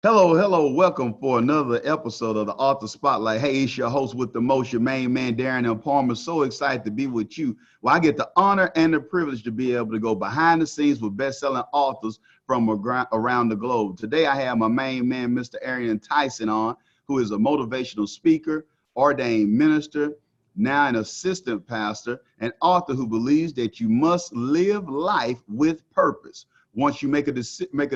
Hello, hello, welcome for another episode of the Author Spotlight. Hey, it's your host with the most, your main man, Darren and Palmer. So excited to be with you. Well, I get the honor and the privilege to be able to go behind the scenes with best-selling authors from around the globe. Today, I have my main man, Mr. Arian Tyson on, who is a motivational speaker, ordained minister, now an assistant pastor, an author who believes that you must live life with purpose. Once you make a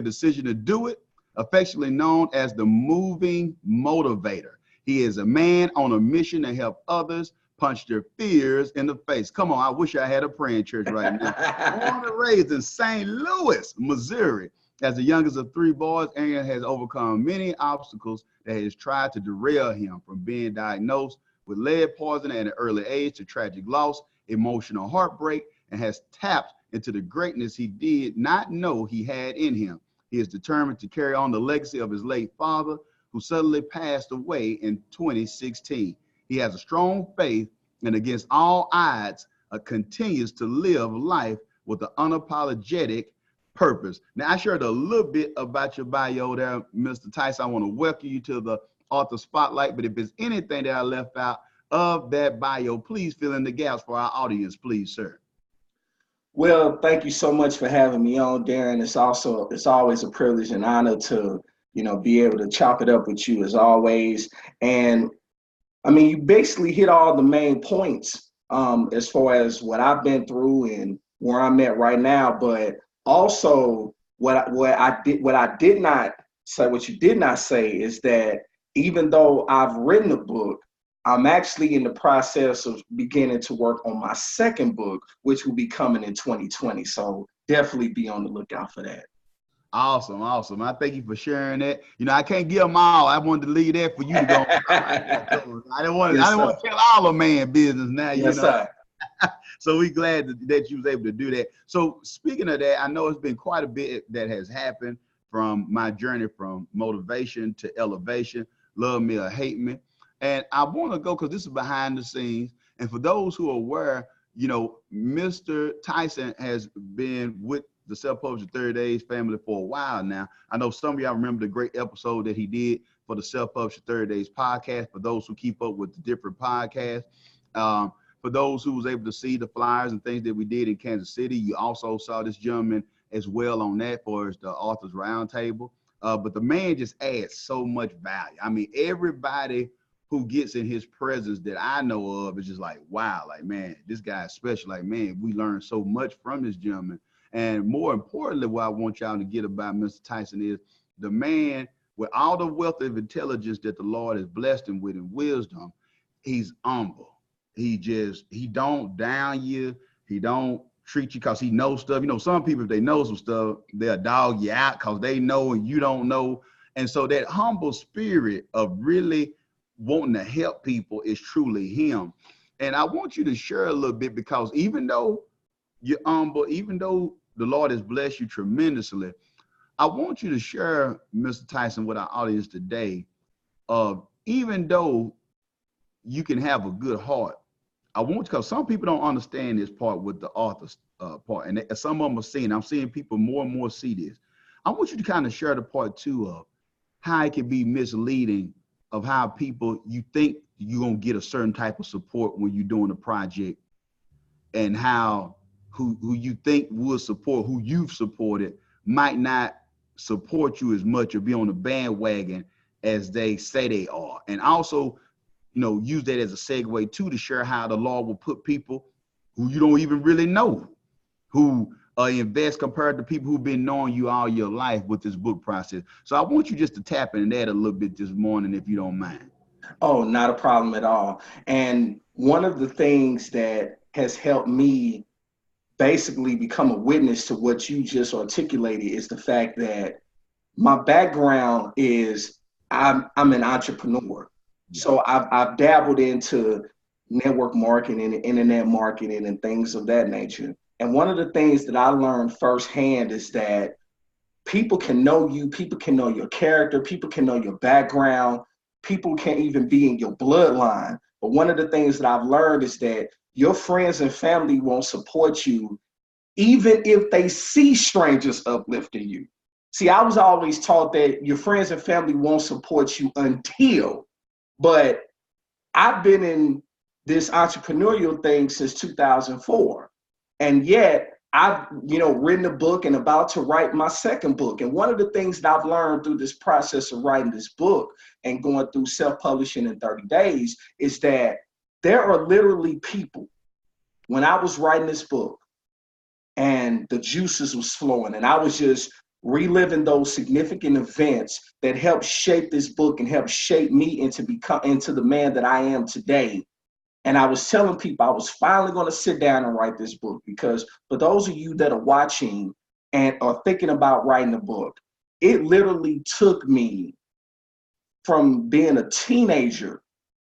decision to do it, affectionately known as the Moving Motivator. He is a man on a mission to help others punch their fears in the face. Come on, I wish I had a praying church right now. Born and raised in St. Louis, Missouri. As the youngest of three boys, Arian has overcome many obstacles that has tried to derail him, from being diagnosed with lead poisoning at an early age to tragic loss, emotional heartbreak, and has tapped into the greatness he did not know he had in him. He is determined to carry on the legacy of his late father, who suddenly passed away in 2016. He has a strong faith and, against all odds, continues to live life with an unapologetic purpose. Now, I shared a little bit about your bio there, Mr. Tyson. I want to welcome you to the Author Spotlight, but if there's anything that I left out of that bio, please fill in the gaps for our audience, please, sir. Well, thank you so much for having me on, Darren. It's always a privilege and honor to, be able to chop it up with you as always. And I mean, you basically hit all the main points as far as what I've been through and where I'm at right now. But also what I did not say, what you did not say is that even though I've written a book, I'm actually in the process of beginning to work on my second book, which will be coming in 2020. So definitely be on the lookout for that. Awesome, awesome. I thank you for sharing that. I can't give them all. I wanted to leave that for you to go. I didn't want Yes, to sir. tell all the man business now, Yes, sir. So we glad that you was able to do that. So speaking of that, I know it's been quite a bit that has happened from my journey from motivation to elevation, love me or hate me. And I want to go because this is behind the scenes. And for those who are aware, Mr. Tyson has been with the Self-Published 30 Days family for a while now. I know some of y'all remember the great episode that he did for the Self-Published 30 Days podcast, for those who keep up with the different podcasts. For those who was able to see the flyers and things that we did in Kansas City, you also saw this gentleman as well on that for the Authors Roundtable. But the man just adds so much value. I mean, everybody who gets in his presence that I know of is just like, wow, like, man, this guy is special. Like, man, we learned so much from this gentleman. And more importantly, what I want y'all to get about Mr. Tyson is the man with all the wealth of intelligence that the Lord has blessed him with and wisdom. He's humble. He don't down you. He don't treat you because he knows stuff. Some people, if they know some stuff, they'll dog you out because they know and you don't know. And so that humble spirit of really wanting to help people is truly him. And I want you to share a little bit, because even though you're humble, even though the Lord has blessed you tremendously, I want you to share, Mr. Tyson, with our audience today, even though you can have a good heart, I want, because some people don't understand this part with the author's part, and some of them are seeing. I'm seeing people more and more see this. I want you to kind of share the part too of how it can be misleading, of how people, you think you're gonna get a certain type of support when you're doing a project, and how who you think will support, who you've supported, might not support you as much or be on the bandwagon as they say they are. And also, use that as a segue too, to share how the Lord will put people who you don't even really know, who invest compared to people who've been knowing you all your life with this book process. So I want you just to tap into that a little bit this morning, if you don't mind. Oh, not a problem at all. And one of the things that has helped me basically become a witness to what you just articulated is the fact that my background is I'm an entrepreneur. Yeah. So I've dabbled into network marketing and internet marketing and things of that nature. And one of the things that I learned firsthand is that people can know you, people can know your character, people can know your background, people can even be in your bloodline. But one of the things that I've learned is that your friends and family won't support you even if they see strangers uplifting you. See, I was always taught that your friends and family won't support you until, but I've been in this entrepreneurial thing since 2004. And yet I've, written a book and about to write my second book. And one of the things that I've learned through this process of writing this book and going through self-publishing in 30 days is that there are literally people, when I was writing this book and the juices was flowing and I was just reliving those significant events that helped shape this book and helped shape me into the man that I am today. And I was telling people I was finally going to sit down and write this book, because for those of you that are watching and are thinking about writing a book, it literally took me from being a teenager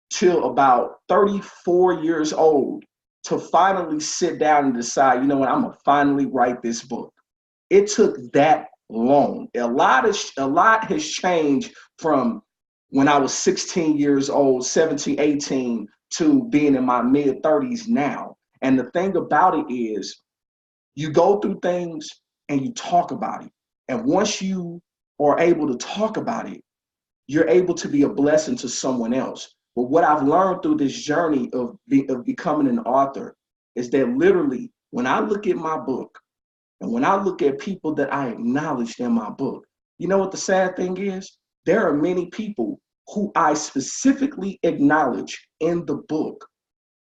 till about 34 years old to finally sit down and decide, you know what, I'm going to finally write this book. It took that long. A lot has changed from when I was 16 years old, 17, 18, to being in my mid 30s now. And the thing about it is, you go through things and you talk about it. And once you are able to talk about it, you're able to be a blessing to someone else. But what I've learned through this journey of becoming an author is that literally, when I look at my book and when I look at people that I acknowledged in my book, you know what the sad thing is? There are many people who I specifically acknowledge in the book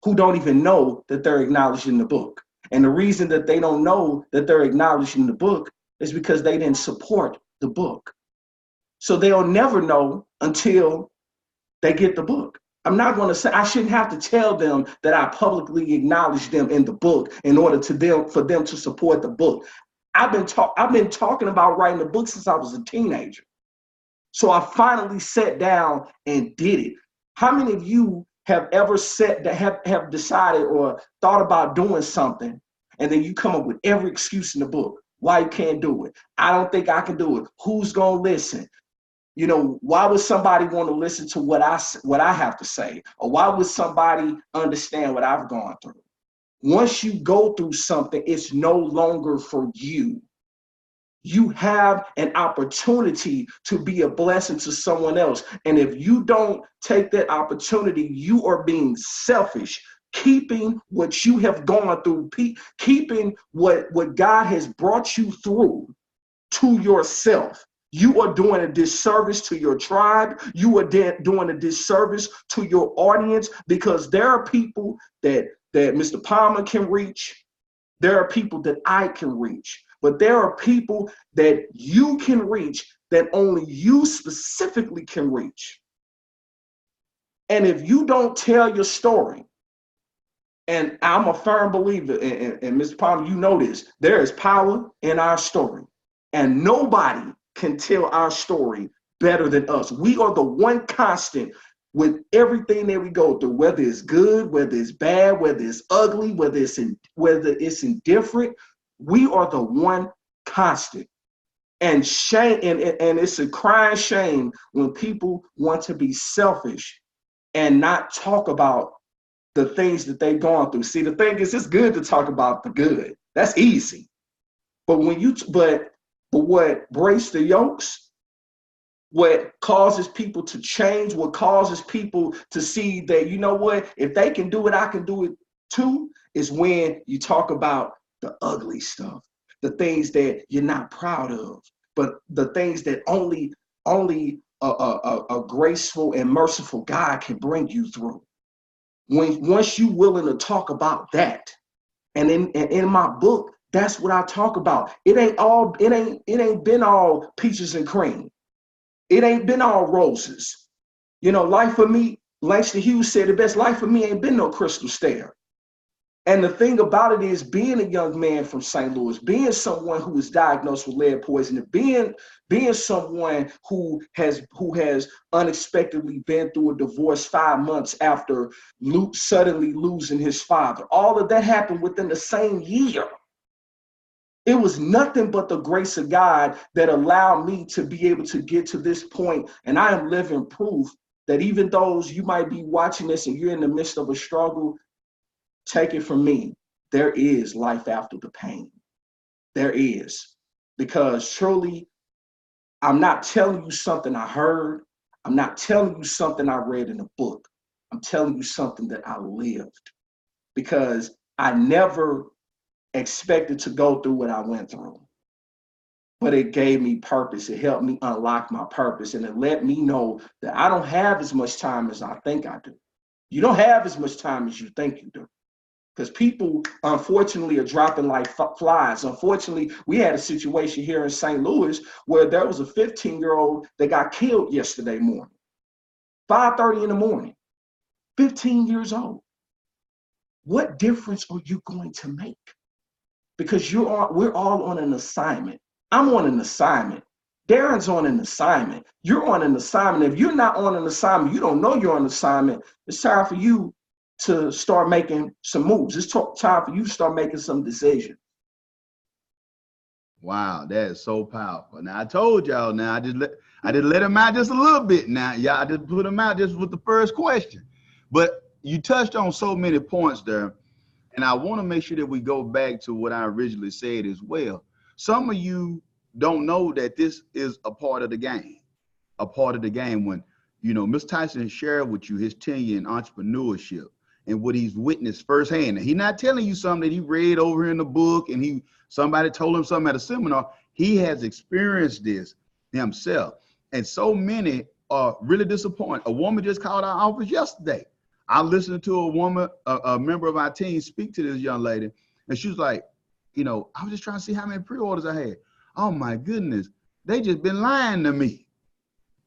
who don't even know that they're acknowledged in the book. And the reason that they don't know that they're acknowledged in the book is because they didn't support the book. So they'll never know until they get the book. I'm not going to say, I shouldn't have to tell them that I publicly acknowledge them in the for them to support the book. I've been talking about writing the book since I was a teenager. So I finally sat down and did it. How many of you have ever have decided or thought about doing something, and then you come up with every excuse in the book why you can't do it? I don't think I can do it. Who's going to listen? Why would somebody want to listen to what I have to say? Or why would somebody understand what I've gone through? Once you go through something, it's no longer for you. You have an opportunity to be a blessing to someone else. And if you don't take that opportunity, you are being selfish, keeping what you have gone through, keeping what God has brought you through to yourself. You are doing a disservice to your tribe. You are doing a disservice to your audience, because there are people that Mr. Palmer can reach. There are people that I can reach. But there are people that you can reach that only you specifically can reach. And if you don't tell your story, and I'm a firm believer, and Mr. Palmer, you know this, there is power in our story. And nobody can tell our story better than us. We are the one constant with everything that we go through, whether it's good, whether it's bad, whether it's ugly, whether it's indifferent. We are the one constant. And shame, and it's a crying shame when people want to be selfish and not talk about the things that they've gone through. See, the thing is, it's good to talk about the good. That's easy. But what breaks the yokes, what causes people to change, what causes people to see that, you know what, if they can do it, I can do it too, is when you talk about the ugly stuff, the things that you're not proud of, but the things that only a graceful and merciful God can bring you through. Once you're willing to talk about that, and in my book, that's what I talk about. It ain't been all peaches and cream. It ain't been all roses. Life for me, Langston Hughes said, the best life for me ain't been no crystal stair. And the thing about it is, being a young man from St. Louis, being someone who was diagnosed with lead poisoning, being someone who has unexpectedly been through a divorce 5 months after suddenly losing his father, all of that happened within the same year. It was nothing but the grace of God that allowed me to be able to get to this point. And I am living proof that even those you might be watching this and you're in the midst of a struggle, take it from me, there is life after the pain. There is. Because truly, I'm not telling you something I heard. I'm not telling you something I read in a book. I'm telling you something that I lived, because I never expected to go through what I went through. But it gave me purpose. It helped me unlock my purpose. And it let me know that I don't have as much time as I think I do. You don't have as much time as you think you do. Because people, unfortunately, are dropping like flies. Unfortunately, we had a situation here in St. Louis where there was a 15-year-old that got killed yesterday morning, 5:30 in the morning, 15 years old. What difference are you going to make? Because we're all on an assignment. I'm on an assignment. Darren's on an assignment. You're on an assignment. If you're not on an assignment, you don't know you're on an assignment. It's time for you to start making some moves. It's time for you to start making some decisions. Wow, that is so powerful. Now I told y'all. Now I just let him out just a little bit. Now y'all, I just put him out just with the first question, but you touched on so many points there, and I want to make sure that we go back to what I originally said as well. Some of you don't know that this is a part of the game. A part of the game when, Mr. Tyson shared with you his tenure in entrepreneurship and what he's witnessed firsthand. He's not telling you something that he read over in the book and somebody told him something at a seminar. He has experienced this himself. And so many are really disappointed. A woman just called our office yesterday. I listened to a woman, a member of our team, speak to this young lady, and she was like, I was just trying to see how many pre-orders I had. Oh my goodness, they just been lying to me.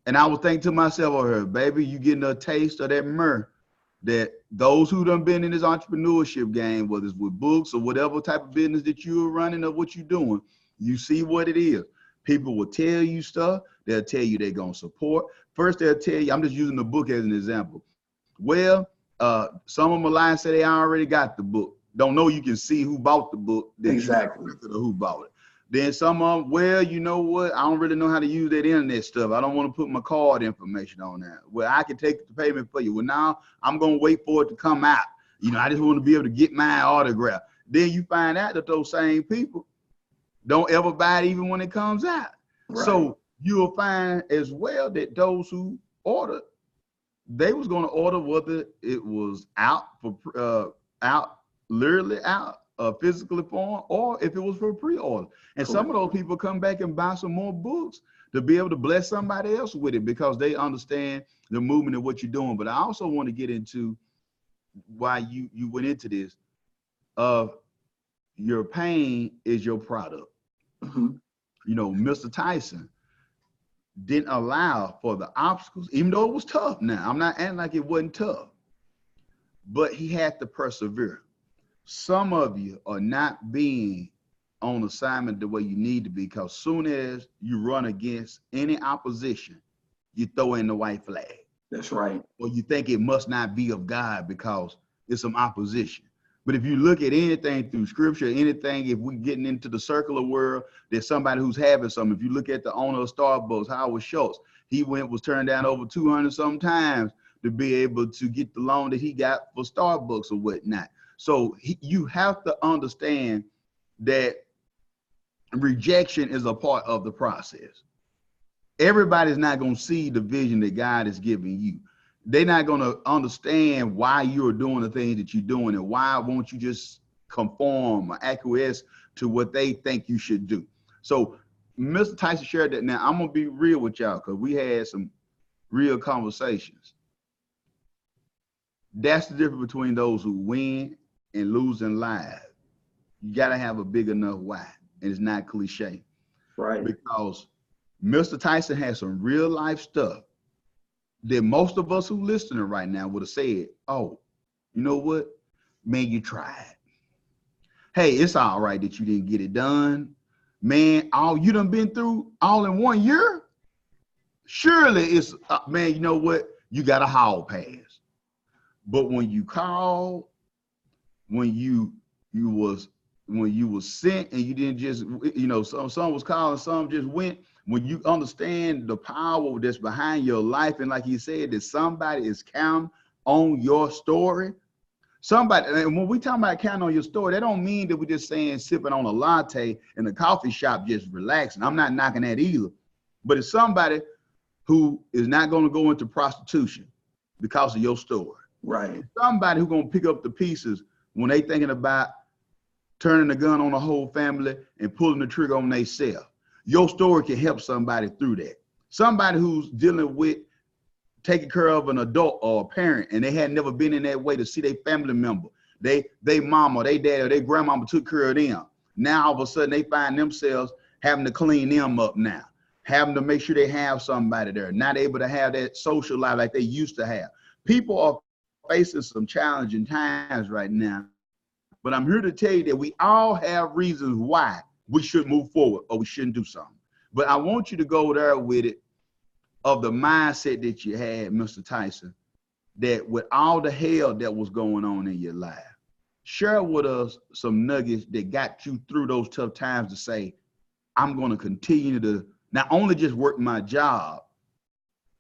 And I was thinking to myself, oh, her, baby, you getting a taste of that myrrh that those who done been in this entrepreneurship game, whether it's with books or whatever type of business that you're running or what you're doing, you see what it is. People will tell you stuff. They'll tell you they're going to support. First, they'll tell you, I'm just using the book as an example. Well, some of them lie and say they already got the book. Don't know you can see who bought the book. Exactly. Who bought it. Then some of them, well, you know what? I don't really know how to use that internet stuff. I don't want to put my card information on that. Well, I can take the payment for you. Well, now I'm going to wait for it to come out. I just want to be able to get my autograph. Then you find out that those same people don't ever buy it even when it comes out. Right. So you'll find as well that those who ordered, they was going to order whether it was out for literally out. Physically form, or if it was for pre-order. And Correct. Some of those people come back and buy some more books to be able to bless somebody else with it because they understand the movement of what you're doing. But I also want to get into why you went into this of your pain is your product. Mm-hmm. Mr. Tyson didn't allow for the obstacles, even though it was tough. Now, I'm not acting like it wasn't tough, but he had to persevere. Some of you are not being on assignment the way you need to be because soon as you run against any opposition, you throw in the white flag. That's right. Or you think it must not be of God because it's some opposition. But if you look at anything through scripture, anything, if we're getting into the circular world, there's somebody who's having something. If you look at the owner of Starbucks, Howard Schultz, he was turned down over 200 sometimes to be able to get the loan that he got for Starbucks or whatnot. So you have to understand that rejection is a part of the process. Everybody's not going to see the vision that God is giving you. They're not going to understand why you're doing the things that you're doing and why won't you just conform or acquiesce to what they think you should do. So Mr. Tyson shared that. Now I'm going to be real with y'all because we had some real conversations. That's the difference between those who win and lose in life. You got to have a big enough why. And it's not cliche. Right. Because Mr. Tyson has some real life stuff that most of us who listening right now would have said, oh, you know what? Man, you tried. Hey, it's all right that you didn't get it done. Man, all you done been through all in 1 year? Surely it's, man, you know what? You got a hall pass. But when you called, when you was sent and you didn't just, some was calling, some just went. When you understand the power that's behind your life, and like you said, that somebody is counting on your story. Somebody, and when we talk about counting on your story, that don't mean that we're just saying sipping on a latte in a coffee shop, just relaxing. I'm not knocking that either. But it's somebody who is not going to go into prostitution because of your story. Right. It's somebody who's going to pick up the pieces when they thinking about turning the gun on the whole family and pulling the trigger on themselves. Your story can help somebody through that. Somebody who's dealing with taking care of an adult or a parent, and they had never been in that way to see their family member. They mama, they dad, or their grandmama took care of them. Now all of a sudden they find themselves having to clean them up now, having to make sure they have somebody there, not able to have that social life like they used to have. People are facing some challenging times right now, but I'm here to tell you that we all have reasons why we should move forward or we shouldn't do something. But I want you to go there with it of the mindset that you had, Mr. Tyson, that with all the hell that was going on in your life, share with us some nuggets that got you through those tough times to say, I'm going to continue to not only just work my job,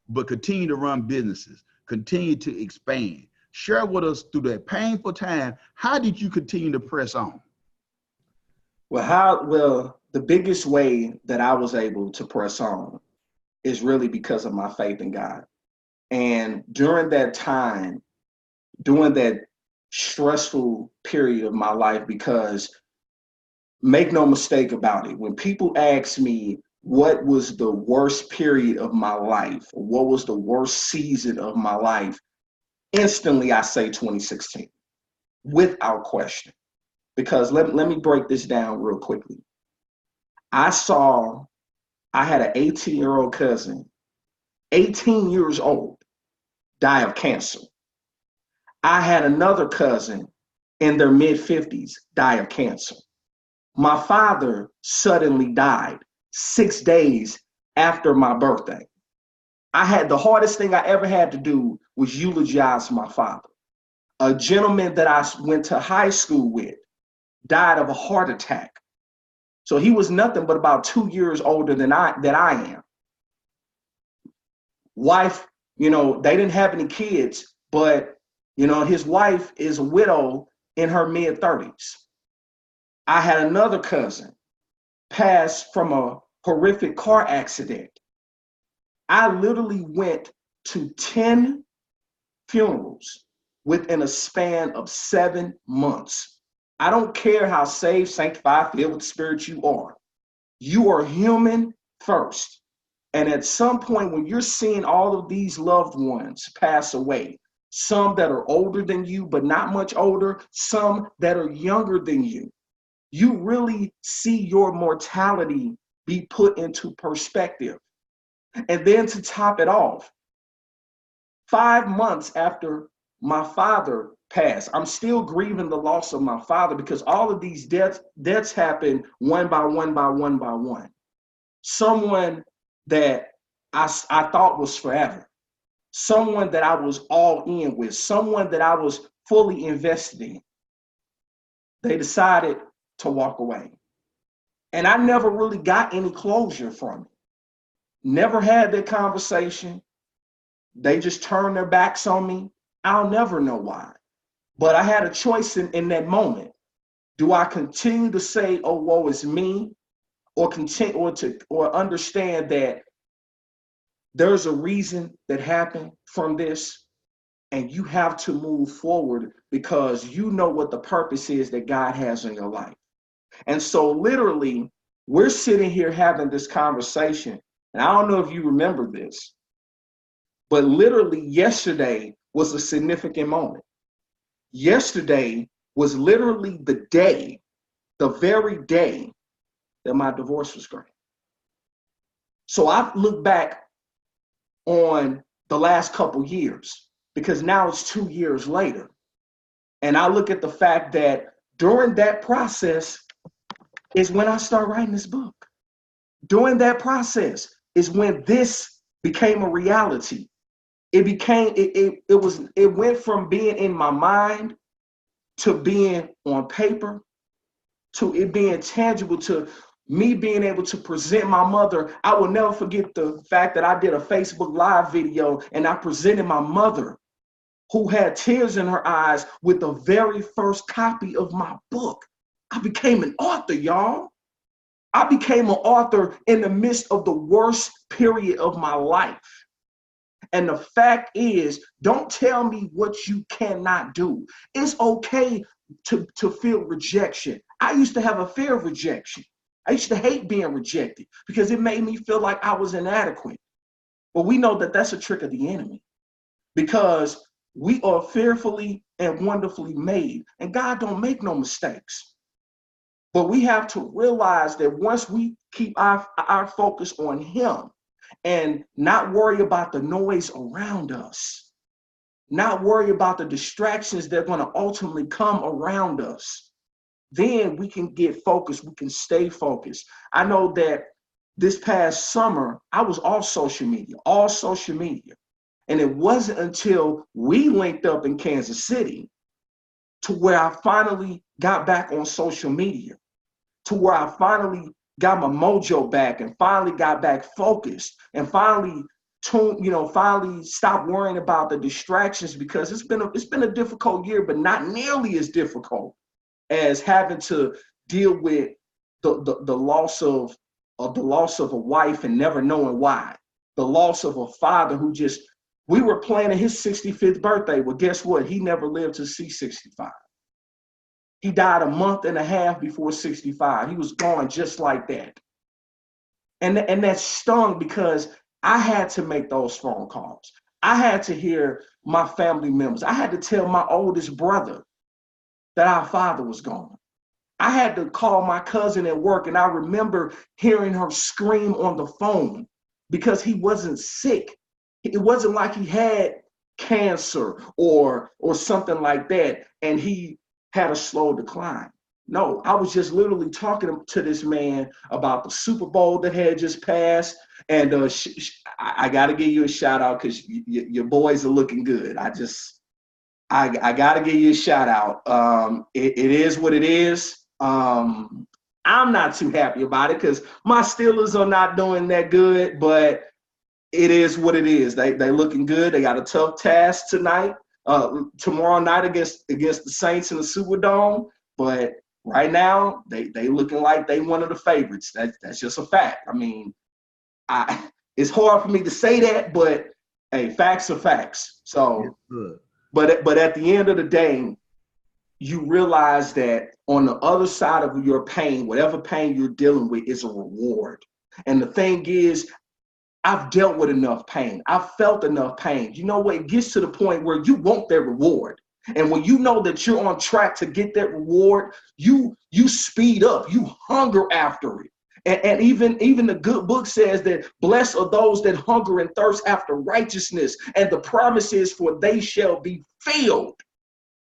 but continue to run businesses, continue to expand. Share with us through that painful time, how did you continue to press on? Well, the biggest way that I was able to press on is really because of my faith in God. And during that time, during that stressful period of my life, because make no mistake about it, when people ask me what was the worst period of my life, or what was the worst season of my life, instantly I say 2016, without question. Because let me break this down real quickly. I had an 18-year-old cousin, 18 years old, die of cancer. I had another cousin in their mid-50s die of cancer. My father suddenly died 6 days after my birthday. The hardest thing I ever had to do was eulogize my father. A gentleman that I went to high school with died of a heart attack. So he was nothing but about 2 years older than I am. Wife, they didn't have any kids, but his wife is a widow in her mid-30s. I had another cousin pass from a horrific car accident. I literally went to 10 funerals within a span of 7 months. I don't care how saved, sanctified, filled with the Spirit you are. You are human first. And at some point when you're seeing all of these loved ones pass away, some that are older than you, but not much older, some that are younger than you really see your mortality be put into perspective. And then to top it off, 5 months after my father passed, I'm still grieving the loss of my father because all of these deaths happened one by one by one by one. Someone that I thought was forever, someone that I was all in with, someone that I was fully invested in, they decided to walk away. And I never really got any closure from it. Never had that conversation. They just turned their backs on me. I'll never know why. But I had a choice in that moment. Do I continue to say, oh, woe is me, or continue or understand that there's a reason that happened from this, and you have to move forward because you know what the purpose is that God has in your life. And so literally, we're sitting here having this conversation, and I don't know if you remember this, but literally yesterday was a significant moment. Yesterday was literally the very day that my divorce was granted. So I look back on the last couple years because now it's 2 years later. And I look at the fact that during that process is when I start writing this book. During that process is when this became a reality. It went from being in my mind to being on paper to it being tangible to me being able to present my mother. I will never forget the fact that I did a Facebook Live video and I presented my mother, who had tears in her eyes, with the very first copy of my book. I became an author, y'all. I became an author in the midst of the worst period of my life. And the fact is, don't tell me what you cannot do. It's okay to feel rejection. I used to have a fear of rejection. I used to hate being rejected because it made me feel like I was inadequate. But we know that that's a trick of the enemy, because we are fearfully and wonderfully made, and God don't make no mistakes. But we have to realize that once we keep our focus on him and not worry about the noise around us, not worry about the distractions that are going to ultimately come around us, then we can get focused. We can stay focused. I know that this past summer, I was off social media, all social media. And it wasn't until we linked up in Kansas City to where I finally got back on social media, to where I finally got my mojo back and finally got back focused and finally finally stopped worrying about the distractions, because it's been a difficult year, but not nearly as difficult as having to deal with the loss of a wife and never knowing why, the loss of a father who just, we were planning his 65th birthday. Well, guess what? He never lived to see 65. He died a month and a half before 65. He was gone just like that. And that stung, because I had to make those phone calls. I had to hear my family members. I had to tell my oldest brother that our father was gone. I had to call my cousin at work, and I remember hearing her scream on the phone because he wasn't sick. It wasn't like he had cancer or something like that, and he had a slow decline. No, I was just literally talking to this man about the Super Bowl that had just passed, and I got to give you a shout out because your boys are looking good. I got to give you a shout out. It is what it is. I'm not too happy about it because my Steelers are not doing that good, but it is what it is. They looking good. They got a tough task tonight, tomorrow night against the Saints in the Superdome. But right now, they looking like they one of the favorites. That's just a fact. I mean, it's hard for me to say that, but hey, facts are facts. So, but at the end of the day, you realize that on the other side of your pain, whatever pain you're dealing with, is a reward. And the thing is, I've dealt with enough pain. I've felt enough pain. You know what? It gets to the point where you want that reward. And when you know that you're on track to get that reward, you speed up, you hunger after it. And even the good book says that blessed are those that hunger and thirst after righteousness, and the promise is for they shall be filled.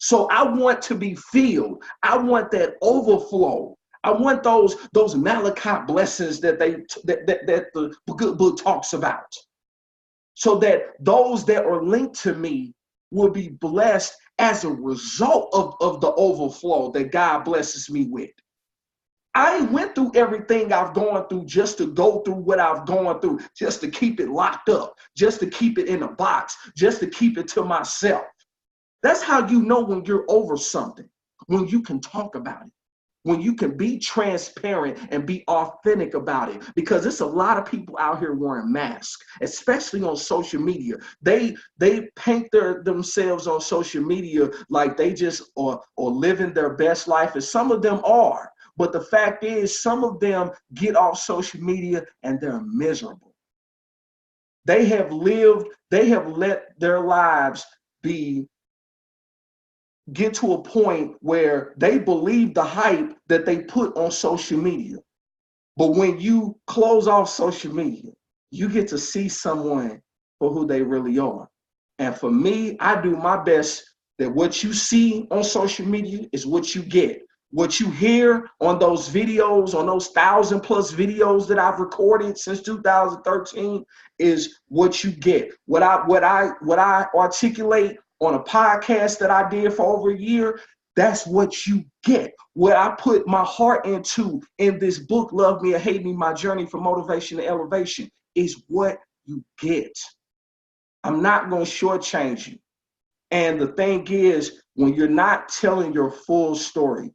So I want to be filled. I want that overflow. I want those Malachi blessings that the good book talks about, so that those that are linked to me will be blessed as a result of the overflow that God blesses me with. I went through everything I've gone through just to go through what I've gone through, just to keep it locked up, just to keep it in a box, just to keep it to myself. That's how you know when you're over something, when you can talk about it, when you can be transparent and be authentic about it. Because it's a lot of people out here wearing masks, especially on social media. They paint themselves on social media like they just are living their best life, and some of them are. But the fact is, some of them get off social media and they're miserable. They have let their lives get to a point where they believe the hype that they put on social media. But when you close off social media, you get to see someone for who they really are. And for me, I do my best that what you see on social media is what you get. What you hear on those videos, on those 1,000+ videos that I've recorded since 2013, is what you get. What I articulate on a podcast that I did for over a year, that's what you get. What I put my heart into in this book, Love Me or Hate Me, My Journey from Motivation to Elevation, is what you get. I'm not going to shortchange you. And the thing is, when you're not telling your full story,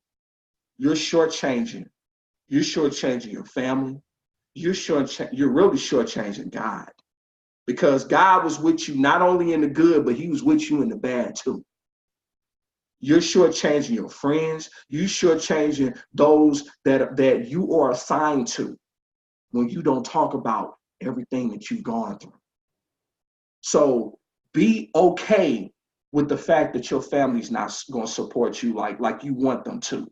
you're shortchanging you're shortchanging your family. You're really shortchanging God, because God was with you not only in the good, but he was with you in the bad too. You're shortchanging your friends. You're shortchanging those that you are assigned to when you don't talk about everything that you've gone through. So be okay with the fact that your family's not going to support you like you want them to.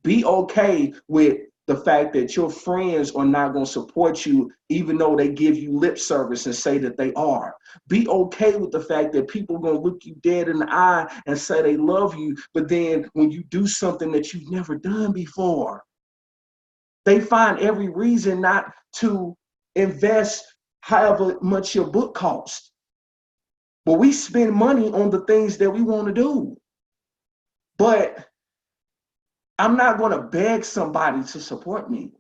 Be okay with the fact that your friends are not going to support you, even though they give you lip service and say that they are. Be okay with the fact that people are going to look you dead in the eye and say they love you, but then when you do something that you've never done before, they find every reason not to invest however much your book costs. But we spend money on the things that we want to do. But I'm not going to beg somebody to support me.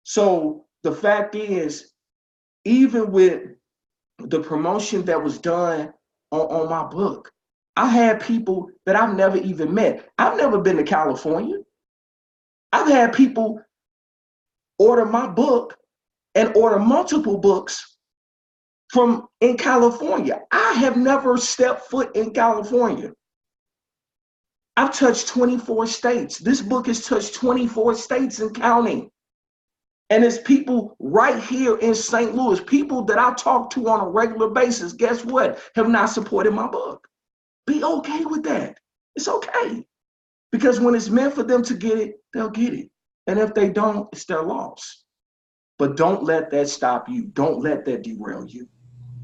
So the fact is, even with the promotion that was done on my book, I had people that I've never even met. I've never been to California. I've had people order my book and order multiple books from in California. I have never stepped foot in California. I've touched 24 states. This book has touched 24 states and counting. And it's people right here in St. Louis, people that I talk to on a regular basis, guess what, have not supported my book. Be okay with that. It's okay. Because when it's meant for them to get it, they'll get it. And if they don't, it's their loss. But don't let that stop you. Don't let that derail you.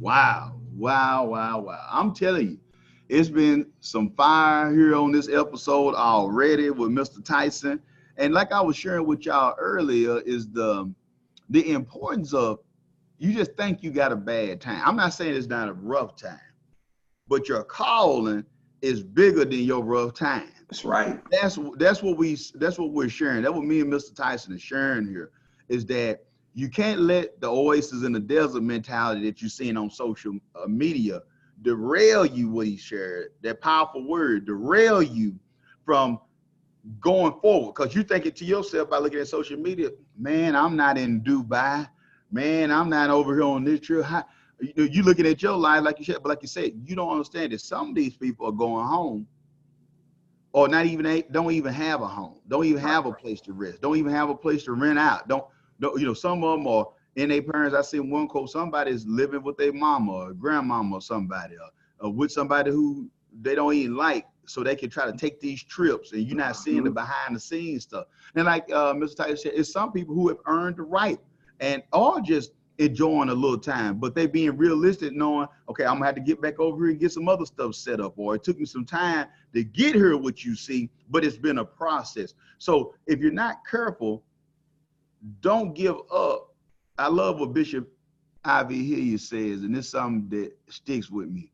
Wow, wow, wow, wow. I'm telling you, it's been some fire here on this episode already with Mr. Tyson. And like I was sharing with y'all earlier, is the importance of, you just think you got a bad time. I'm not saying it's not a rough time, but your calling is bigger than your rough time. That's right. That's what we're sharing. That's what me and Mr. Tyson is sharing here, is that you can't let the oasis in the desert mentality that you're seeing on social media derail you. What he shared, that powerful word, derail you from going forward, because you think it to yourself by looking at social media. Man, I'm not in Dubai. Man, I'm not over here on this trip. You looking at your life like you said, but like you said, you don't understand that some of these people are going home, or not even, don't even have a home, don't even have a place to rest, don't even have a place to rent out. Don't some of them are in their parents. I see one quote, somebody's living with their mama or grandmama or somebody, or with somebody who they don't even like, so they can try to take these trips, and you're not seeing the behind the scenes stuff. And like Mr. Tyson said, it's some people who have earned the right and are just enjoying a little time, but they being realistic, knowing, okay, I'm gonna have to get back over here and get some other stuff set up, or it took me some time to get here, what you see, but it's been a process. So if you're not careful, don't give up. I love what Bishop Ivy Hilliard says, and it's something that sticks with me.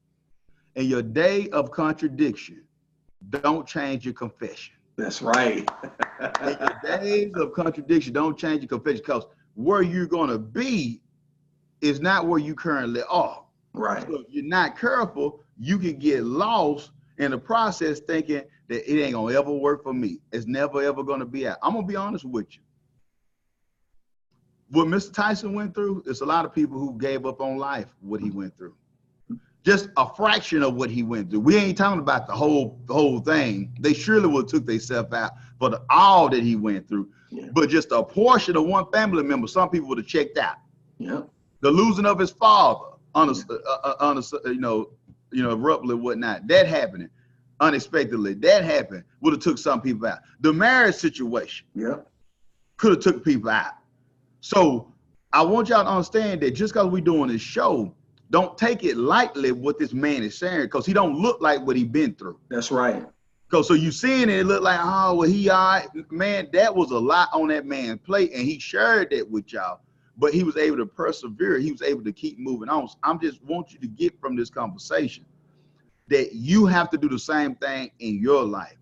In your day of contradiction, don't change your confession. That's right. In your days of contradiction, don't change your confession, because where you're gonna be is not where you currently are. Right. So if you're not careful, you can get lost in the process thinking that it ain't gonna ever work for me. It's never ever gonna be out. I'm gonna be honest with you. What Mr. Tyson went through, it's a lot of people who gave up on life, what he went through. Just a fraction of what he went through. We ain't talking about the whole thing. They surely would have took themselves out for all that he went through. Yeah. But just a portion of one family member, some people would have checked out. Yeah. The losing of his father, abruptly, whatnot, that happening unexpectedly, that happened, would have took some people out. The marriage situation, yeah, could have took people out. So I want y'all to understand that just because we're doing this show, don't take it lightly what this man is sharing, because he don't look like what he been through. That's right. Because so you seeing it look like, oh, well, he all right. Man, that was a lot on that man's plate, and he shared that with y'all. But he was able to persevere. He was able to keep moving on. So I'm just want you to get from this conversation that you have to do the same thing in your life.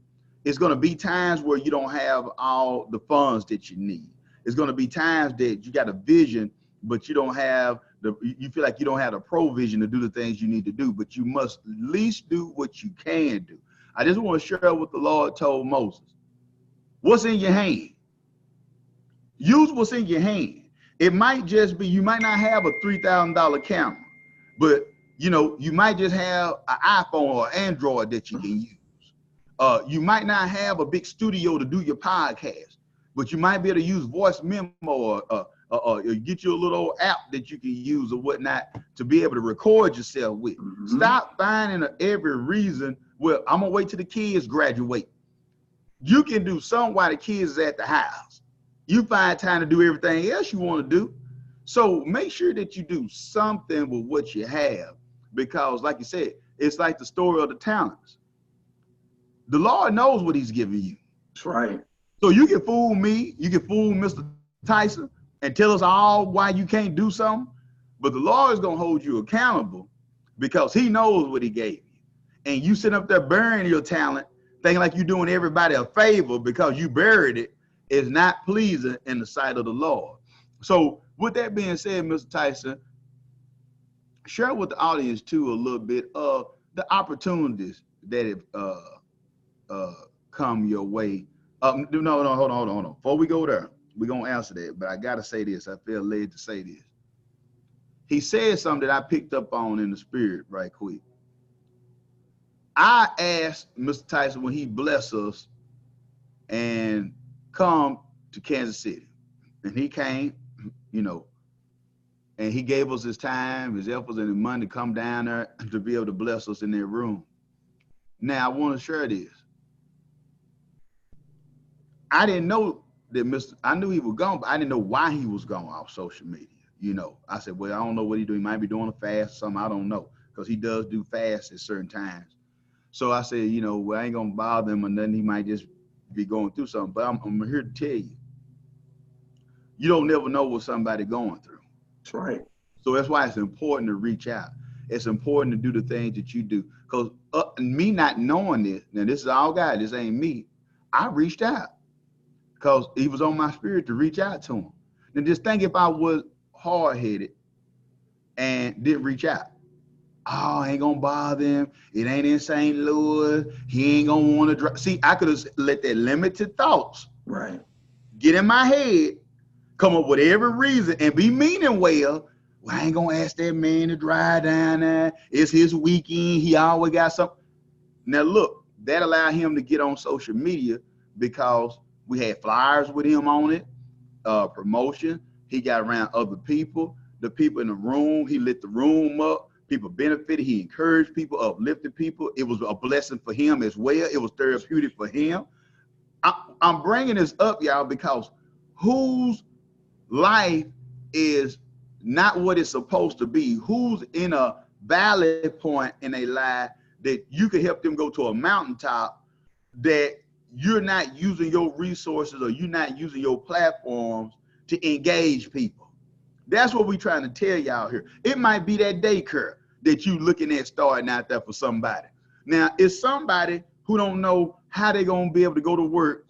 It's going to be times where you don't have all the funds that you need. It's going to be times that you got a vision, but you don't have you feel like you don't have the provision to do the things you need to do, but you must at least do what you can do. I just want to share what the Lord told Moses. What's in your hand? Use what's in your hand. It might just be, you might not have a $3,000 camera, but you might just have an iPhone or Android that you can use. You might not have a big studio to do your podcast, but you might be able to use voice memo or get you a little app that you can use or whatnot to be able to record yourself with. Mm-hmm. Stop finding every reason, well, I'm gonna wait till the kids graduate. You can do something while the kids is at the house. You find time to do everything else you want to do. So make sure that you do something with what you have, because like you said, it's like the story of the talents. The Lord knows what he's giving you. That's right. So you can fool me, you can fool Mr. Tyson and tell us all why you can't do something, but the Lord is going to hold you accountable because he knows what he gave you. And you sit up there burying your talent, thinking like you're doing everybody a favor because you buried it, is not pleasing in the sight of the Lord. So with that being said, Mr. Tyson, share with the audience too a little bit of the opportunities that have come your way. No, hold on. Before we go there, we're going to answer that, but I got to say this. I feel led to say this. He said something that I picked up on in the spirit right quick. I asked Mr. Tyson when he blessed us and come to Kansas City, and he came, and he gave us his time, his efforts, and his money to come down there to be able to bless us in their room. Now, I want to share this. I didn't know that I knew he was gone, but I didn't know why he was gone off social media. I said, well, I don't know what he's doing. He might be doing a fast or something. I don't know, because he does do fasts at certain times. So I said, well, I ain't going to bother him, and then he might just be going through something. But I'm here to tell you, you don't never know what somebody's going through. That's right. So that's why it's important to reach out. It's important to do the things that you do. Because me not knowing this, now this is all God, this ain't me, I reached out because he was on my spirit to reach out to him. And just think if I was hard-headed and didn't reach out. Oh, I ain't gonna bother him. It ain't in St. Louis. He ain't gonna want to drive. See, I could have let that limited thoughts get in my head, come up with every reason and be meaning well. Well, I ain't gonna ask that man to drive down there. It's his weekend. He always got something. Now look, that allowed him to get on social media because we had flyers with him on it, promotion. He got around other people, the people in the room. He lit the room up. People benefited. He encouraged people, uplifted people. It was a blessing for him as well. It was therapeutic for him. I'm bringing this up, y'all, because whose life is not what it's supposed to be? Who's in a valley point in a life that you could help them go to a mountaintop, that you're not using your resources or you're not using your platforms to engage people? That's what we're trying to tell y'all here. It might be that daycare that you looking at starting out there for somebody. Now, it's somebody who don't know how they're going to be able to go to work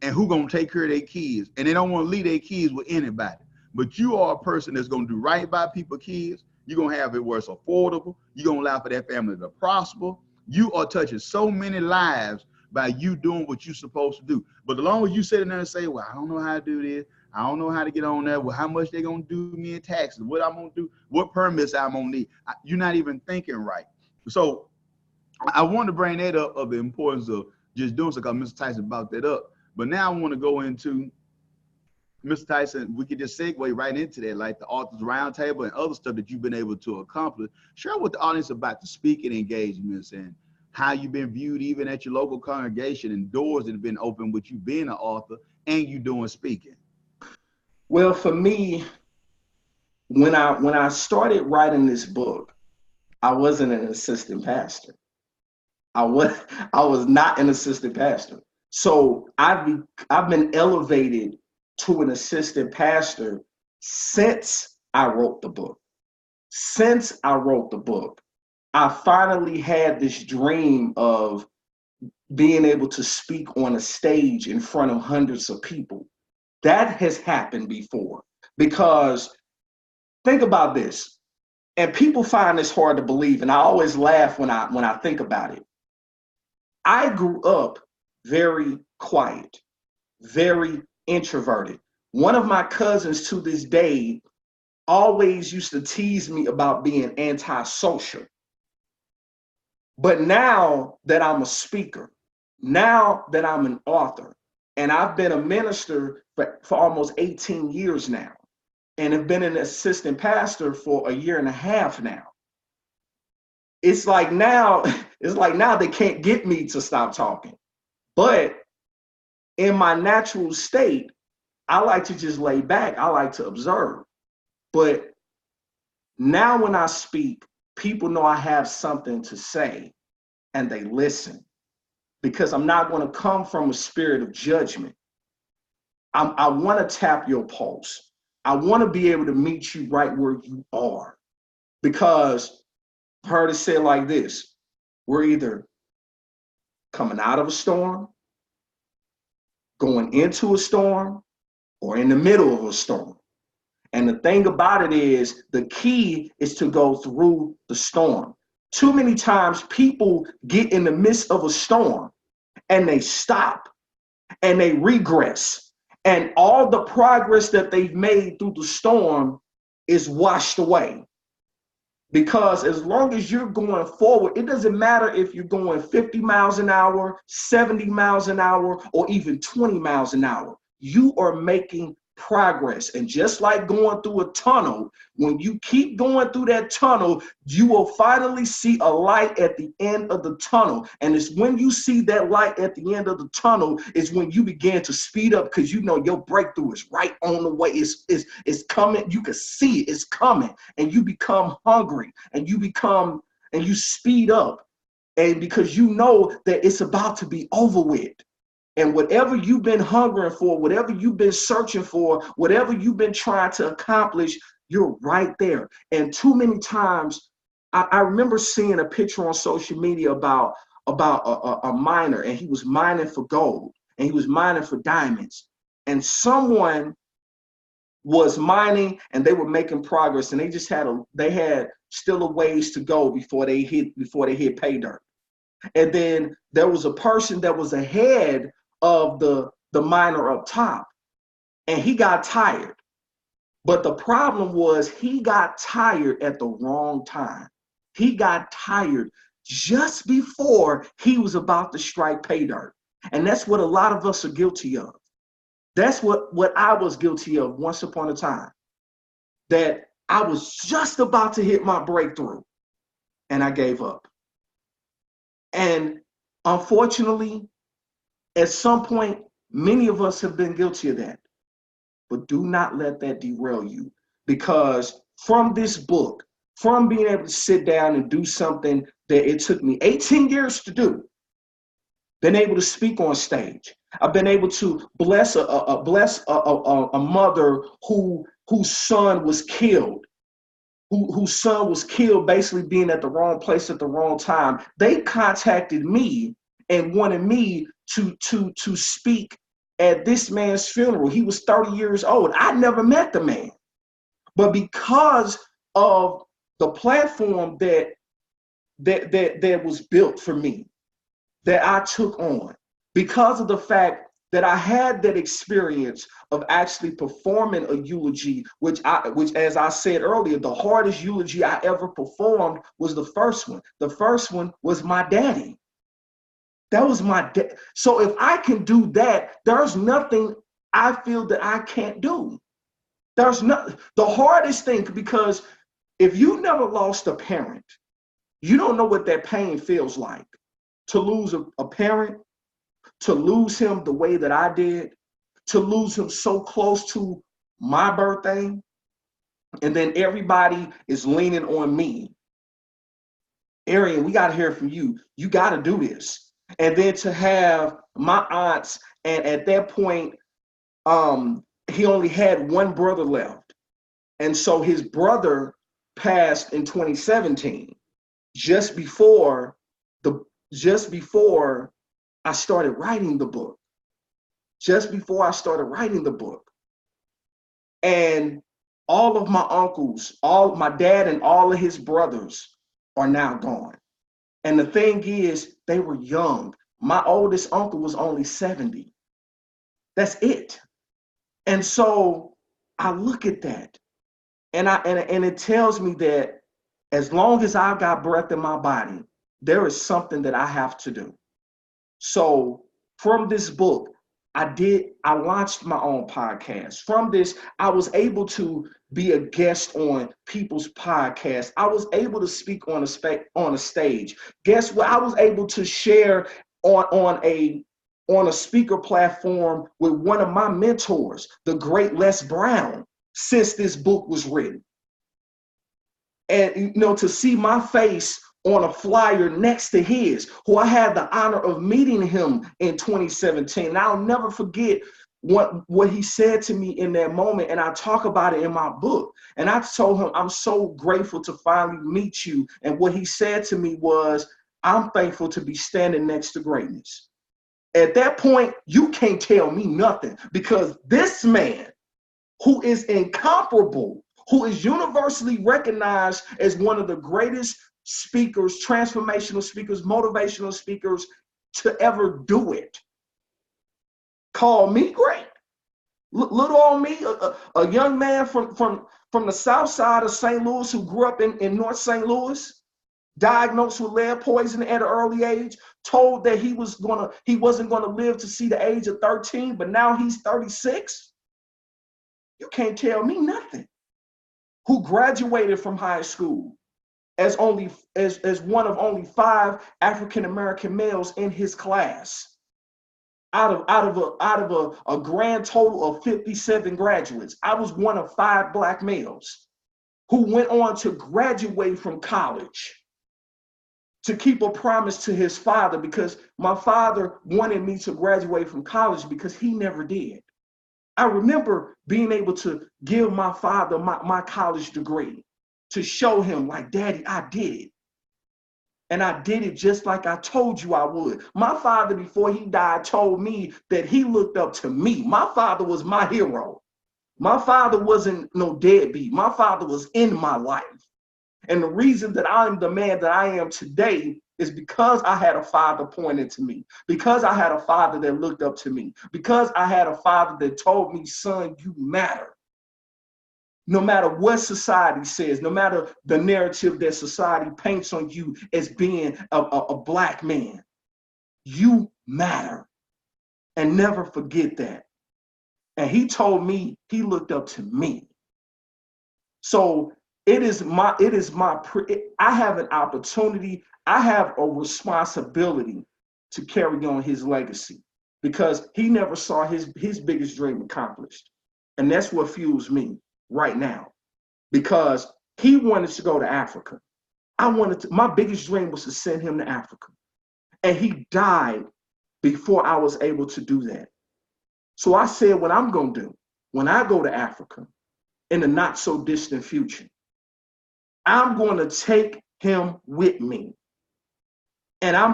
and who going to take care of their kids. And they don't want to leave their kids with anybody. But you are a person that's going to do right by people's kids. You're going to have it where it's affordable. You're going to allow for that family to prosper. You are touching so many lives by you doing what you're supposed to do. But as long as you sit in there and say, well, I don't know how to do this. I don't know how to get on there. Well, how much they going to do me in taxes? What I'm going to do? What permits I'm going to need? You're not even thinking right. So I want to bring that up, of the importance of just doing so, because Mr. Tyson brought that up. But now I want to go into, Mr. Tyson, we could just segue right into that, like the Authors Roundtable and other stuff that you've been able to accomplish. Share with the audience about the speaking engagements and how you've been viewed even at your local congregation, and doors that have been open with you being an author and you doing speaking. Well, for me, when I started writing this book, I wasn't an assistant pastor. I was not an assistant pastor. So I've been elevated to an assistant pastor since I wrote the book. Since I wrote the book, I finally had this dream of being able to speak on a stage in front of hundreds of people. That has happened before, because think about this, and people find this hard to believe, and I always laugh when I think about it. I grew up very quiet, very introverted, One of my cousins to this day always used to tease me about being antisocial. But now that I'm a speaker, now that I'm an author, and I've been a minister for almost 18 years now, and have been an assistant pastor for a year and a half now. It's like now they can't get me to stop talking. But in my natural state, I like to just lay back. I like to observe. But now when I speak, people know I have something to say and they listen, because I'm not going to come from a spirit of judgment. I want to tap your pulse. I want to be able to meet you right where you are, because I've heard it said like this: we're either coming out of a storm, going into a storm, or in the middle of a storm. And the thing about it is, the key is to go through the storm. Too many times people get in the midst of a storm and they stop and they regress. And all the progress that they've made through the storm is washed away. Because as long as you're going forward, it doesn't matter if you're going 50 miles an hour, 70 miles an hour, or even 20 miles an hour. You are making progress. And just like going through a tunnel, when you keep going through that tunnel, you will finally see a light at the end of the tunnel. And it's when you see that light at the end of the tunnel is when you begin to speed up, because you know your breakthrough is right on the way. It's coming. You can see it. It's coming. And you become hungry, and you speed up. And because you know that it's about to be over with. And whatever you've been hungering for, whatever you've been searching for, whatever you've been trying to accomplish, you're right there. And too many times, I remember seeing a picture on social media about a miner, and he was mining for gold, and he was mining for diamonds. And someone was mining, and they were making progress, and they had still a ways to go before they hit pay dirt. And then there was a person that was ahead of the miner up top, and he got tired. But the problem was, he got tired at the wrong time. He got tired just before he was about to strike pay dirt. And that's what a lot of us are guilty of. That's what I was guilty of once upon a time, that I was just about to hit my breakthrough and I gave up. And unfortunately, at some point, many of us have been guilty of that. But do not let that derail you, because from this book, from being able to sit down and do something that it took me 18 years to do, been able to speak on stage. I've been able to bless a mother whose son was killed. Whose son was killed basically being at the wrong place at the wrong time. They contacted me and wanted me to speak at this man's funeral. He was 30 years old. I never met the man. But because of the platform that was built for me, that I took on, because of the fact that I had that experience of actually performing a eulogy, which as I said earlier, the hardest eulogy I ever performed was the first one. The first one was my daddy. That was my dad. So if I can do that, there's nothing I feel that I can't do. There's not the hardest thing, because if you never lost a parent, you don't know what that pain feels like. To lose a parent, to lose him the way that I did, to lose him so close to my birthday, and then everybody is leaning on me. Arian, we got to hear from you. You got to do this. And then to have my aunts, and at that point, he only had one brother left. And so his brother passed in 2017, just before I started writing the book. Just before I started writing the book. And all of my uncles, all my dad and all of his brothers are now gone. And the thing is, they were young. My oldest uncle was only 70. That's it. And so I look at that, and it tells me that as long as I've got breath in my body, there is something that I have to do. So from this book, I launched my own podcast. From this, I was able to be a guest on people's podcasts. I was able to speak on a stage. Guess what? I was able to share on a speaker platform with one of my mentors, the great Les Brown, since this book was written. And to see my face on a flyer next to his, who I had the honor of meeting him in 2017. And I'll never forget what he said to me in that moment. And I talk about it in my book. And I told him, I'm so grateful to finally meet you. And what he said to me was, I'm thankful to be standing next to greatness. At that point, you can't tell me nothing, because this man, who is incomparable, who is universally recognized as one of the greatest speakers, transformational speakers, motivational speakers to ever do it, called me great. Little old me, a young man from the south side of St. Louis who grew up in North St. Louis, diagnosed with lead poisoning at an early age, told that he wasn't gonna live to see the age of 13, but now he's 36. You can't tell me nothing. Who graduated from high school as one of only 5 African-American males in his class, out of a grand total of 57 graduates. I was one of 5 Black males who went on to graduate from college, to keep a promise to his father, because my father wanted me to graduate from college because he never did. I remember being able to give my father my college degree, to show him, like, Daddy, I did it. And I did it just like I told you I would. My father, before he died, told me that he looked up to me. My father was my hero. My father wasn't no deadbeat. My father was in my life. And the reason that I'm the man that I am today is because I had a father pointing to me, because I had a father that looked up to me, because I had a father that told me, son, you matter. No matter what society says, no matter the narrative that society paints on you as being a Black man, you matter. And never forget that. And he told me he looked up to me. So I have an opportunity, I have a responsibility to carry on his legacy, because he never saw his biggest dream accomplished. And that's what fuels me right now, because he wanted to go to Africa. My biggest dream was to send him to Africa. And he died before I was able to do that. So I said, what I'm going to do when I go to Africa in the not so distant future, I'm going to take him with me. And I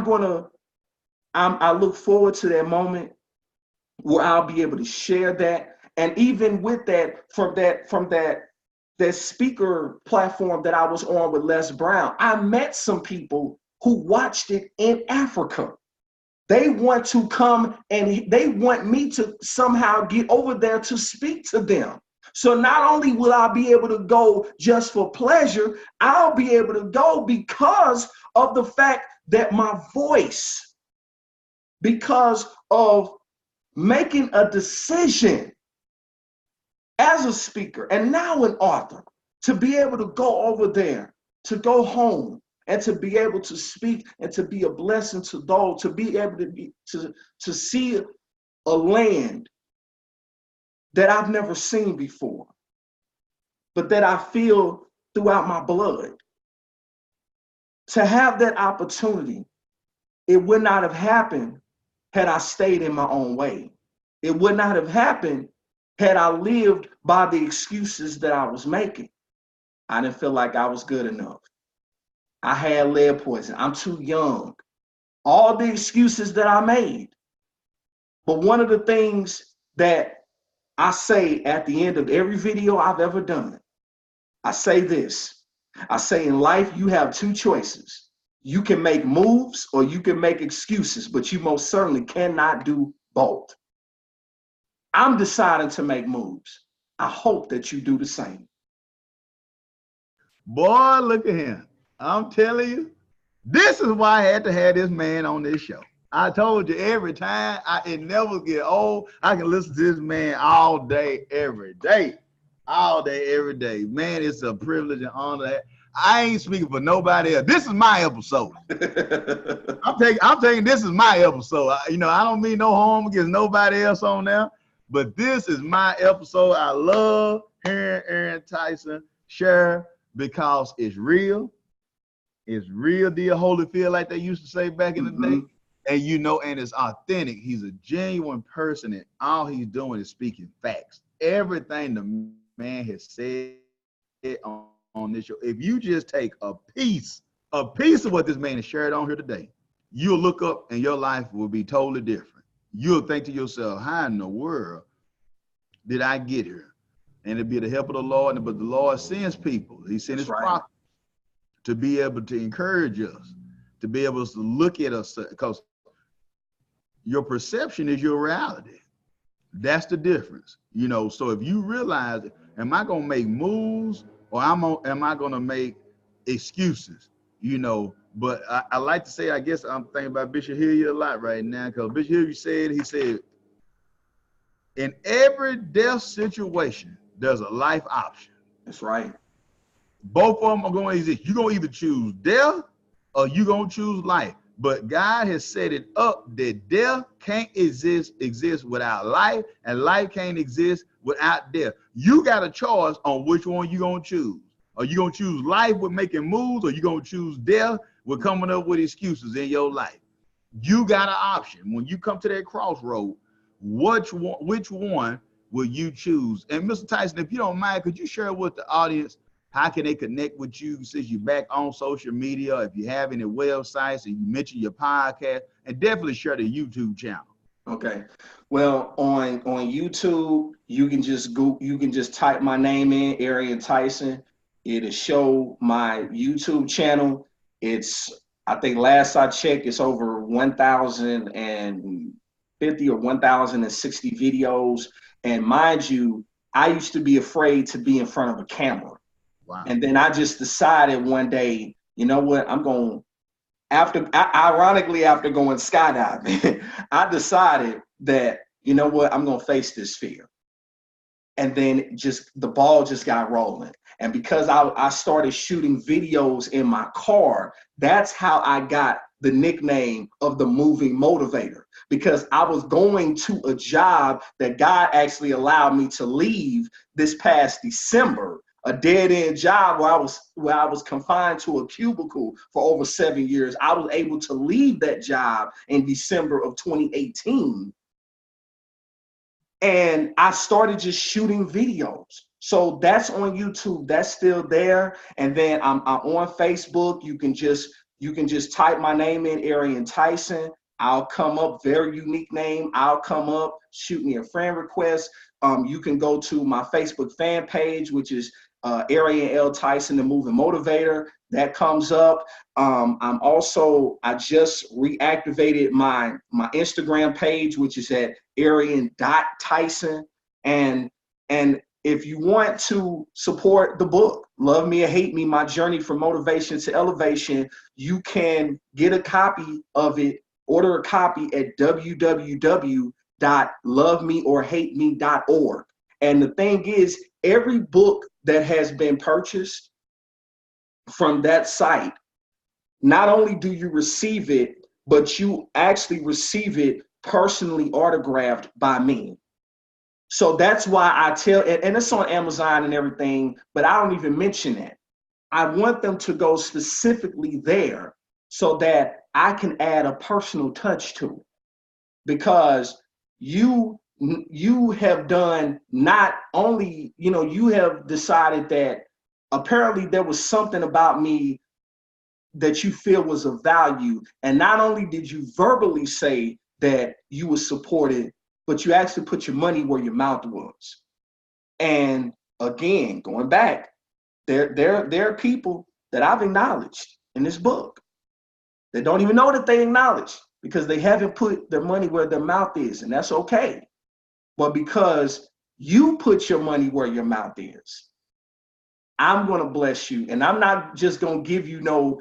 look forward to that moment where I'll be able to share that. And even with that, from that speaker platform that I was on with Les Brown, I met some people who watched it in Africa. They want to come and they want me to somehow get over there to speak to them. So not only will I be able to go just for pleasure, I'll be able to go because of the fact that my voice, because of making a decision as a speaker and now an author, to be able to go over there, to go home, and to be able to speak and to be a blessing to those, to be able to see a land that I've never seen before, but that I feel throughout my blood. To have that opportunity, it would not have happened had I stayed in my own way. It would not have happened had I lived by the excuses that I was making. I didn't feel like I was good enough. I had lead poison. I'm too young. All the excuses that I made. But one of the things that I say at the end of every video I've ever done, I say this. I say, in life, you have 2 choices. You can make moves or you can make excuses, but you most certainly cannot do both. I'm deciding to make moves. I hope that you do the same. Boy, look at him. I'm telling you, this is why I had to have this man on this show. I told you every time, it never get old. I can listen to this man all day, every day. All day, every day. Man, it's a privilege and honor. I ain't speaking for nobody else. This is my episode. I'm taking this is my episode. I don't mean no harm against nobody else on there, but this is my episode. I love hearing Arian Tyson share because it's real. It's real deal Holyfield, like they used to say back in the day. And it's authentic. He's a genuine person, and all he's doing is speaking facts. Everything the man has said on this show, if you just take a piece of what this man has shared on here today, you'll look up and your life will be totally different. You'll think to yourself, how in the world did I get here? And it'll be the help of the Lord, but the Lord sends people. He sent his prophet to be able to encourage us, to be able to look at us, because your perception is your reality. That's the difference. So if you realize, am I going to make moves or am I going to make excuses? But I like to say, I guess I'm thinking about Bishop Hilliard a lot right now, because Bishop Hilliard he said, in every death situation, there's a life option. That's right. Both of them are going to exist. You're going to either choose death or you're going to choose life. But God has set it up that death can't exist without life, and life can't exist without death. You got a choice on which one you're going to choose. Are you going to choose life with making moves, or you going to choose death with coming up with excuses in your life? You got an option. When you come to that crossroad, which one will you choose? And Mr. Tyson, if you don't mind, could you share with the audience how can they connect with you since you're back on social media? If you have any websites, and you mention your podcast, and definitely share the YouTube channel. Okay. Well, on YouTube, you can just type my name in, Arian Tyson. It'll show my YouTube channel. I think last I checked, it's over 1,050 or 1,060 videos. And mind you, I used to be afraid to be in front of a camera. Wow. And then I just decided one day, you know what, ironically, after going skydiving, I decided that, you know what, I'm going to face this fear. And then the ball just got rolling. And because I started shooting videos in my car, that's how I got the nickname of the Moving Motivator, because I was going to a job that God actually allowed me to leave this past December, a dead-end job where I was confined to a cubicle for over 7 years. I was able to leave that job in December of 2018. And I started just shooting videos. So that's on YouTube. That's still there. And then I'm on Facebook. You can just type my name in, Arian Tyson. I'll come up, very unique name. I'll come up, shoot me a friend request. You can go to my Facebook fan page, which is Arian L. Tyson, the Moving Motivator. That comes up. I just reactivated my Instagram page, which is at Arian.Tyson. And if you want to support the book, Love Me or Hate Me, My Journey from Motivation to Elevation, you can get a copy of it, order a copy at www.lovemeorhateme.org. And the thing is, every book that has been purchased from that site, not only do you receive it, but you actually receive it personally autographed by me. So that's why I tell, and it's on Amazon and everything, but I don't even mention that. I want them to go specifically there so that I can add a personal touch to it, because you have done not only, you have decided that apparently there was something about me that you feel was of value. And not only did you verbally say that you were supported, but you actually put your money where your mouth was. And again, going back, there are people that I've acknowledged in this book that don't even know that they acknowledge, because they haven't put their money where their mouth is, and that's okay. but because you put your money where your mouth is, I'm going to bless you. And I'm not just going to give you no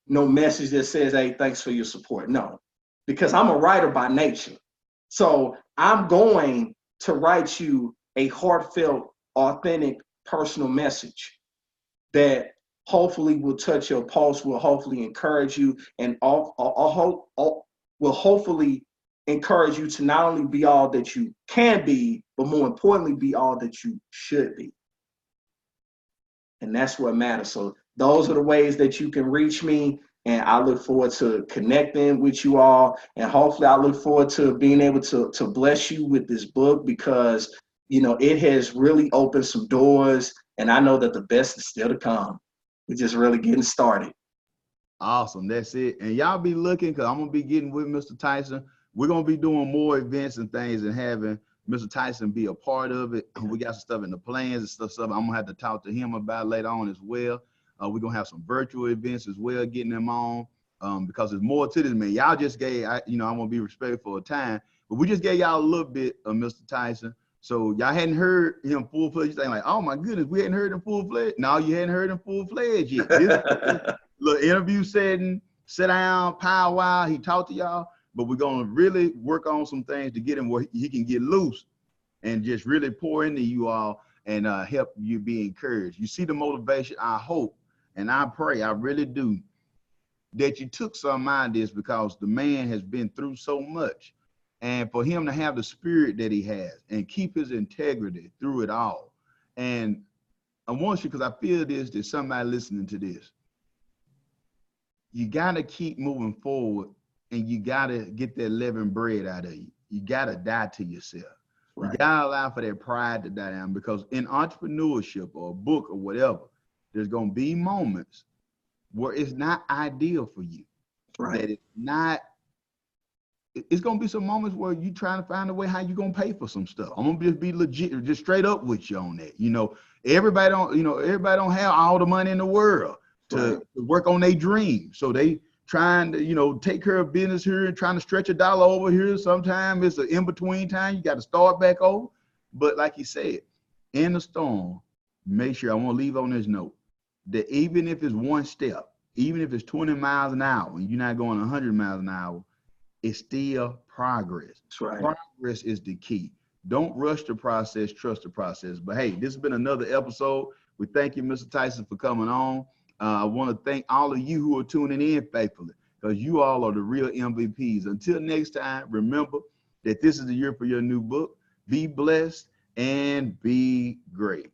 message that says, hey, thanks for your support. No, because I'm a writer by nature. So I'm going to write you a heartfelt, authentic, personal message that hopefully will touch your pulse, will hopefully encourage you, and will hopefully encourage you to not only be all that you can be, but more importantly, be all that you should be. And that's what matters. So those are the ways that you can reach me. And I look forward to connecting with you all. And hopefully I look forward to being able to bless you with this book, because, you know, it has really opened some doors. And I know that the best is still to come. We're just really getting started. Awesome. That's it. And y'all be looking, because I'm going to be getting with Mr. Tyson. We're going to be doing more events and things and having Mr. Tyson be a part of it. We got some stuff in the plans and stuff I'm going to have to talk to him about later on as well. We're going to have some virtual events as well, getting them on, because there's more to this, man. Y'all just gave, I'm going to be respectful of time, but we just gave y'all a little bit of Mr. Tyson. So y'all hadn't heard him full-fledged. You're saying like, oh my goodness, we hadn't heard him full-fledged. No, you hadn't heard him full-fledged yet. This little interview setting, sit down, powwow, he talked to y'all. But we're going to really work on some things to get him where he can get loose and just really pour into you all and help you be encouraged. You see the motivation. I hope and I pray, I really do, that you took some out of this, because the man has been through so much. And for him to have the spirit that he has and keep his integrity through it all. And I want you, because I feel this, there's somebody listening to this. You got to keep moving forward. And you got to get that leavened bread out of you. You got to die to yourself. Right. You got to allow for that pride to die down, because in entrepreneurship or a book or whatever, there's going to be moments where it's not ideal for you. Right. That it's going to be some moments where you're trying to find a way how you're going to pay for some stuff. I'm going to just be legit, just straight up with you on that. You know, everybody don't have all the money in the world to work on their dreams. So they trying to, take care of business here and trying to stretch a dollar over here. Sometimes it's an in-between time. You got to start back over. But like you said, in the storm, make sure, I want to leave on this note, that even if it's one step, even if it's 20 miles an hour and you're not going 100 miles an hour, it's still progress. That's right. Progress is the key. Don't rush the process, trust the process. But hey, this has been another episode. We thank you, Mr. Tyson, for coming on. I want to thank all of you who are tuning in faithfully, because you all are the real MVPs. Until next time, remember that this is the year for your new book. Be blessed and be great.